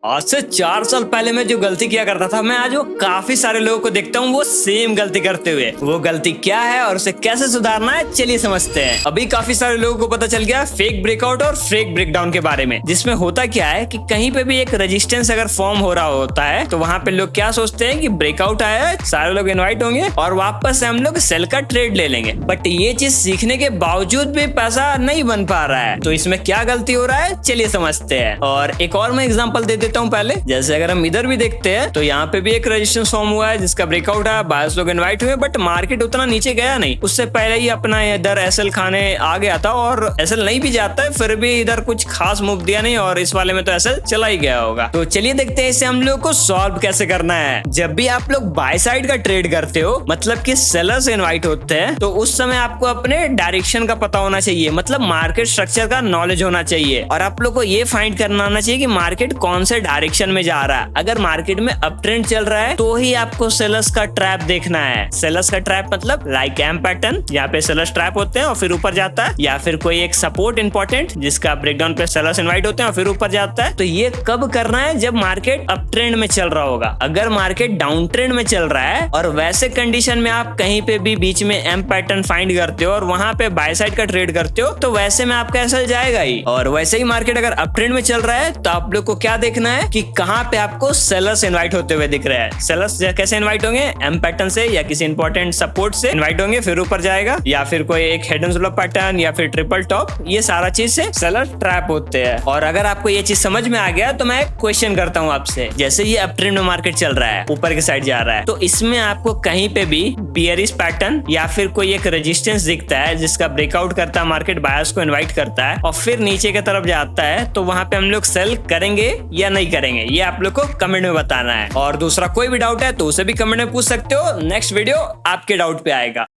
आज से 4 साल पहले मैं जो गलती किया करता था, मैं आज वो काफी सारे लोगों को देखता हूँ वो सेम गलती करते हुए। वो गलती क्या है और उसे कैसे सुधारना है, चलिए समझते हैं। अभी काफी सारे लोगों को पता चल गया फेक ब्रेकआउट और फेक ब्रेकडाउन के बारे में, जिसमें होता क्या है कि कहीं पे भी एक रेजिस्टेंस अगर फॉर्म हो रहा होता है तो वहाँ पे लोग क्या सोचते हैं कि ब्रेकआउट आया है, सारे लोग इन्वाइट होंगे और वापस से हम लोग सेल का ट्रेड ले लेंगे। बट ये चीज सीखने के बावजूद भी पैसा नहीं बन पा रहा है, तो इसमें क्या गलती हो रहा है, चलिए समझते हैं। और एक और मैं एग्जांपल दे देता हूँ पहले। जैसे अगर हम इधर भी देखते हैं तो यहाँ पे भी एक रेजिस्टेंस फॉर्म हुआ है जिसका ब्रेकआउट है, बायर्स लोग इनवाइट हुए, बट मार्केट उतना नीचे गया नहीं। उससे पहले ही अपना इधर एसएल खाने आ गया था, और एसएल नहीं भी जाता है फिर भी इधर कुछ खास मूव दिया नहीं, और इस वाले में तो एसएल चला ही गया होगा। तो चलिए देखते हैं इसे हम लोग को सॉल्व कैसे करना है। जब भी आप लोग बाय साइड का ट्रेड करते हो, मतलब कि सेलर्स इनवाइट होते हैं, तो उस समय आपको अपने डायरेक्शन का पता होना चाहिए, मतलब मार्केट स्ट्रक्चर का नॉलेज होना चाहिए, और आप लोग को ये फाइंड करना आना चाहिए कि मार्केट कौन से डायरेक्शन में जा रहा है। अगर मार्केट में अप ट्रेंड चल रहा है तो ही आपको सेलर्स का ट्रैप देखना है। सेलर्स का ट्रैप मतलब लाइक एम पैटर्न, यहाँ पे सेलर्स ट्रैप होते हैं और फिर ऊपर जाता है, या फिर कोई एक सपोर्ट इंपॉर्टेंट जिसका ब्रेकडाउन पे सेलर्स इनवाइट होते हैं और फिर ऊपर जाता है। तो ये कब करना है, जब मार्केट अप ट्रेंड में चल रहा होगा। अगर मार्केट डाउन ट्रेंड में चल रहा है और वैसे कंडीशन में आप कहीं पे भी बीच में एम पैटर्न फाइंड करते हो और वहां पे बाय साइड का ट्रेड करते हो, तो वैसे में आपका एसएल जाएगा ही। और वैसे ही मार्केट अगर अप ट्रेंड में चल रहा है तो आप लोग को क्या देखना है कि कहां पे आपको सेलर्स इनवाइट होते हुए दिख रहे हैं। सेलर्स कैसे इनवाइट होंगे, एम पैटर्न से या किसी इंपॉर्टेंट सपोर्ट से इनवाइट होंगे, फिर ऊपर जाएगा, या फिर कोई एक हेड एंड शोल्डर पैटर्न या फिर ट्रिपल टॉप, ये सारा चीज से सेलर ट्रैप होते हैं। और अगर आपको ये चीज समझ में आ गया तो मैं एक क्वेश्चन करता हूँ आपसे। जैसे ये अप ट्रेंड में मार्केट चल रहा है, ऊपर की साइड जा रहा है, तो इसमें आपको कहीं पे भी बियरिश पैटर्न या फिर कोई एक रेजिस्टेंस दिखता है जिसका ब्रेकआउट करता है, मार्केट बायर्स को इनवाइट करता है और फिर नीचे की तरफ जाता है, तो वहां पे हम लोग सेल करेंगे या नहीं करेंगे, ये आप लोग को कमेंट में बताना है। और दूसरा कोई भी डाउट है तो उसे भी कमेंट में पूछ सकते हो, नेक्स्ट वीडियो आपके डाउट पे आएगा।